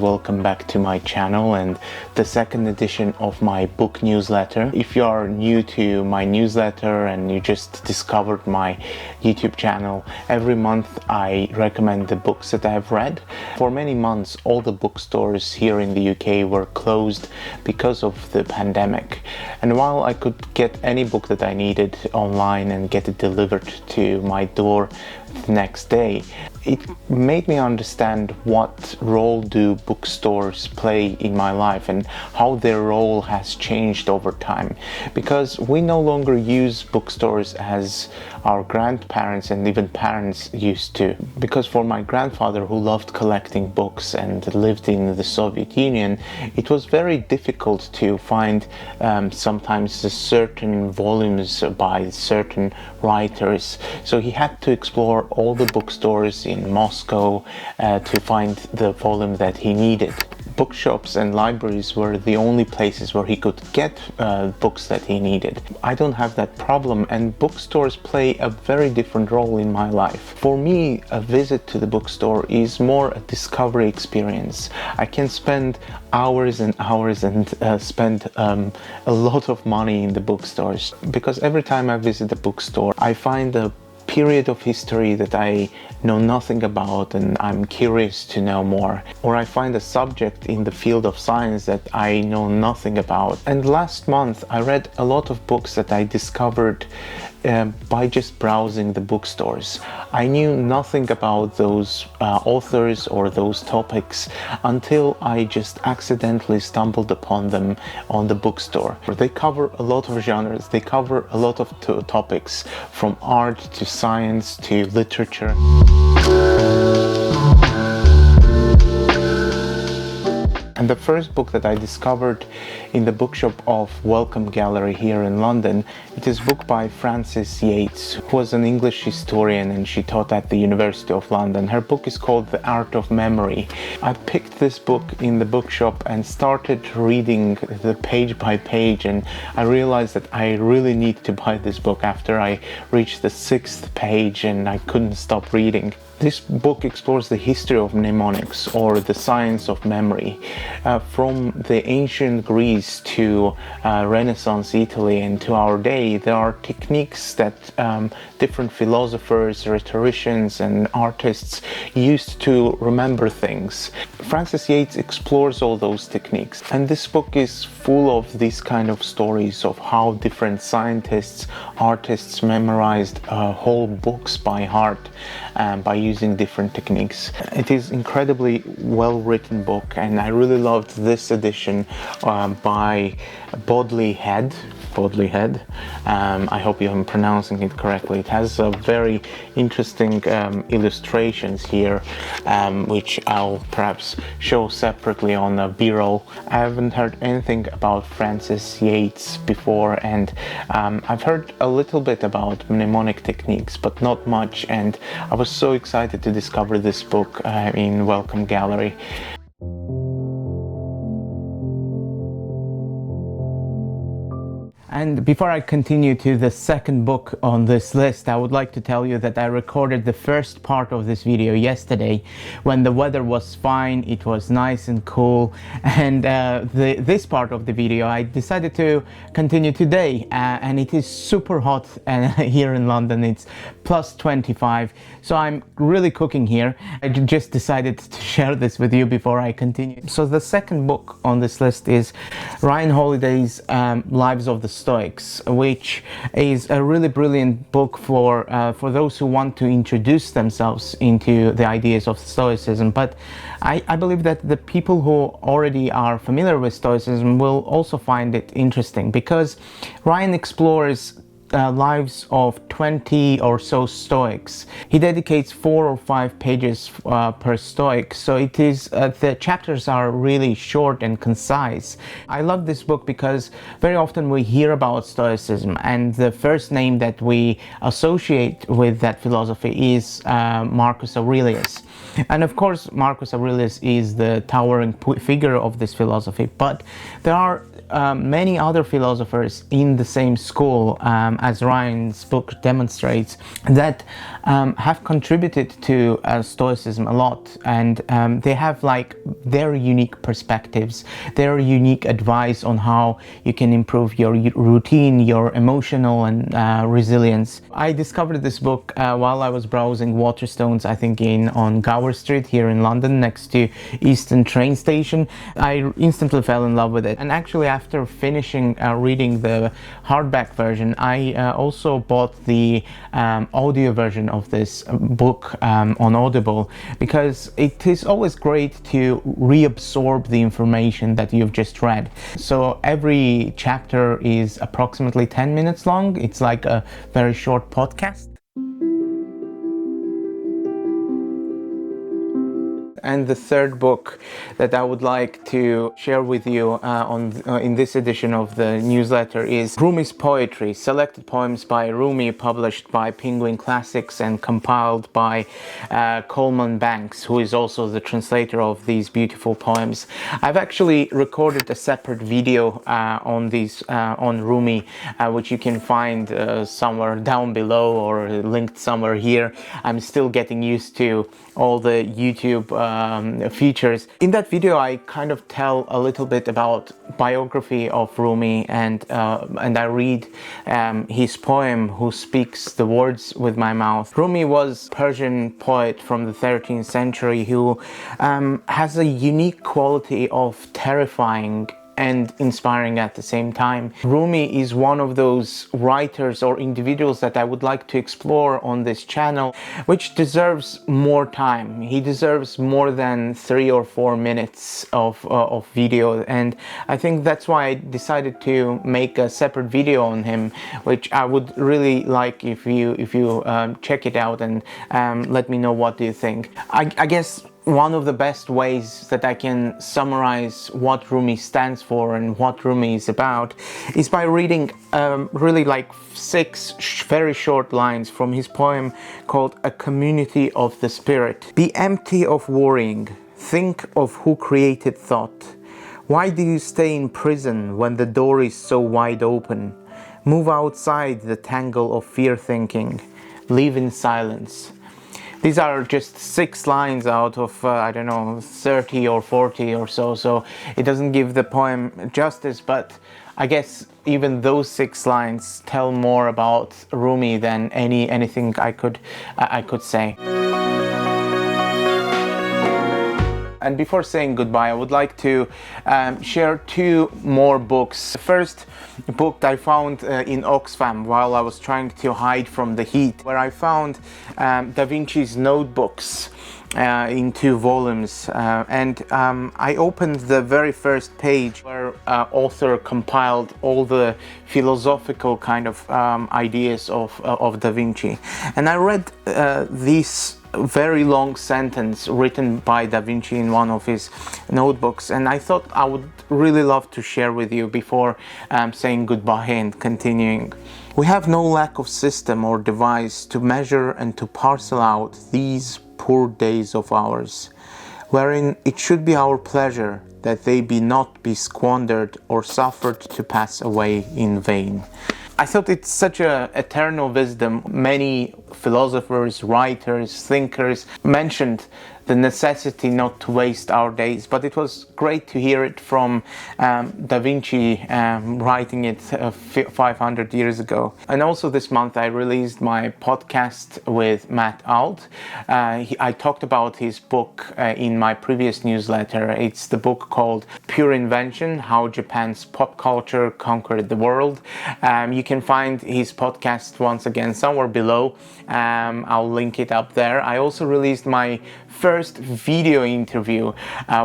welcome back to my channel and the second edition of my book newsletter. If you are new to my newsletter and you just discovered my YouTube channel, every month I recommend the books that I have read. For many months all the bookstores here in the UK were closed because of the pandemic, and while I could get any book that I needed online and get it delivered to my door the next day, it made me understand what role do bookstores play in my life and how their role has changed over time, because we no longer use bookstores as our grandparents and even parents used to. Because for my grandfather, who loved collecting books and lived in the Soviet Union, it was very difficult to find sometimes certain volumes by certain writers, so he had to explore all the bookstores in Moscow to find the volume that he needed. Bookshops and libraries were the only places where he could get books that he needed. I don't have that problem, and bookstores play a very different role in my life. For me, a visit to the bookstore is more a discovery experience. I can spend hours and hours and spend a lot of money in the bookstores, because every time I visit a bookstore I find a period of history that I know nothing about and I'm curious to know more, or I find a subject in the field of science that I know nothing about. And last month I read a lot of books that I discovered by just browsing the bookstores. I knew nothing about those authors or those topics until I just accidentally stumbled upon them on the bookstore. They cover a lot of genres, they cover a lot of topics, from art to science to literature. And the first book that I discovered in the bookshop of Welcome Gallery here in London, it is a book by Frances Yates, who was an English historian and she taught at the University of London. Her book is called The Art of Memory. I picked this book in the bookshop and started reading the page by page, and I realized that I really need to buy this book after I reached the 6th page and I couldn't stop reading. This book explores the history of mnemonics, or the science of memory, from the ancient Greece to Renaissance Italy and to our day. There are techniques that different philosophers, rhetoricians and artists used to remember things. Frances Yates explores all those techniques, and this book is full of these kind of stories of how different scientists, artists memorized whole books by heart by using different techniques. It is incredibly well written book, and I really loved this edition by Bodley Head. I hope I'm pronouncing it correctly. It has very interesting illustrations here, which I'll perhaps show separately on a b-roll. I haven't heard anything about Frances Yates before, and I've heard a little bit about mnemonic techniques, but not much, and I was so excited to discover this book in Welcome Gallery. And before I continue to the second book on this list, I would like to tell you that I recorded the first part of this video yesterday when the weather was fine, it was nice and cool, and this part of the video I decided to continue today, and it is super hot here in London. It's plus 25, so I'm really cooking here. I just decided to share this with you before I continue. So the second book on this list is Ryan Holiday's Lives of the Stoics, which is a really brilliant book for those who want to introduce themselves into the ideas of Stoicism. But I believe that the people who already are familiar with Stoicism will also find it interesting, because Ryan explores lives of 20 or so Stoics. He dedicates 4 or 5 pages per Stoic, so it is the chapters are really short and concise. I love this book because very often we hear about Stoicism, and the first name that we associate with that philosophy is Marcus Aurelius. And of course, Marcus Aurelius is the towering figure of this philosophy, but there are many other philosophers in the same school, as Ryan's book demonstrates, that have contributed to Stoicism a lot, and they have like their unique perspectives, their unique advice on how you can improve your routine, your emotional and resilience. I discovered this book while I was browsing Waterstones, I think on Gower Street here in London, next to Euston train station. I instantly fell in love with it, and actually after finishing reading the hardback version, I also bought the audio version of this book on Audible, because it is always great to reabsorb the information that you've just read. So every chapter is approximately 10 minutes long. It's like a very short podcast. And the third book that I would like to share with you in this edition of the newsletter is Rumi's Poetry, Selected Poems by Rumi, published by Penguin Classics and compiled by Coleman Banks, who is also the translator of these beautiful poems. I've actually recorded a separate video on Rumi, which you can find somewhere down below or linked somewhere here. I'm still getting used to all the YouTube features. In that video, I kind of tell a little bit about biography of Rumi, and I read his poem, Who Speaks the Words with My Mouth. Rumi was a Persian poet from the 13th century who has a unique quality of terrifying and inspiring at the same time. Rumi is one of those writers or individuals that I would like to explore on this channel, which deserves more time. He deserves more than 3 or 4 minutes of video, and I think that's why I decided to make a separate video on him, which I would really like if you check it out and let me know what do you think. I guess one of the best ways that I can summarize what Rumi stands for and what Rumi is about is by reading really like 6 very short lines from his poem called A Community of the Spirit. Be empty of worrying. Think of who created thought. Why do you stay in prison when the door is so wide open? Move outside the tangle of fear thinking. Live in silence. These are just 6 lines out of, I don't know, 30 or 40 or so it doesn't give the poem justice, but I guess even those 6 lines tell more about Rumi than anything I could say. And before saying goodbye, I would like to share 2 more books. The first book I found in Oxfam while I was trying to hide from the heat, where I found Da Vinci's notebooks in 2 volumes, and I opened the very first page where author compiled all the philosophical kind of ideas of Da Vinci, and I read this very long sentence written by Da Vinci in one of his notebooks, and I thought I would really love to share with you before saying goodbye and continuing. We have no lack of system or device to measure and to parcel out these poor days of ours, wherein it should be our pleasure that they not be squandered or suffered to pass away in vain. I thought it's such a eternal wisdom. Many philosophers, writers, thinkers mentioned the necessity not to waste our days, but it was great to hear it from Da Vinci writing it 500 years ago. And also this month I released my podcast with Matt Alt. I talked about his book in my previous newsletter. It's the book called Pure Invention: How Japan's Pop Culture Conquered the World. You can find his podcast once again somewhere below. I'll link it up there. I also released my first video interview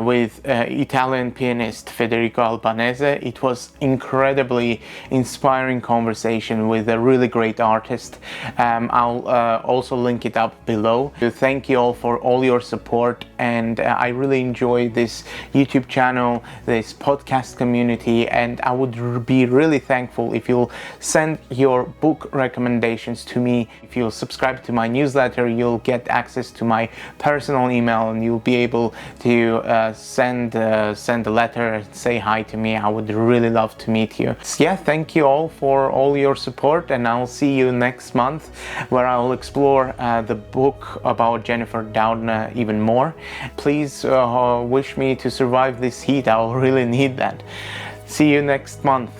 with Italian pianist Federico Albanese. It was incredibly inspiring conversation with a really great artist. I'll also link it up below. Thank you all for all your support, and I really enjoy this YouTube channel, this podcast community, and I would be really thankful if you'll send your book recommendations to me. If you'll subscribe to my newsletter, you'll get access to my personal email, and you'll be able to send a letter and say hi to me. I would really love to meet you. So yeah, thank you all for all your support, and I'll see you next month, where I'll explore the book about Jennifer Doudna even more. Please wish me to survive this heat. I'll really need that. See you next month.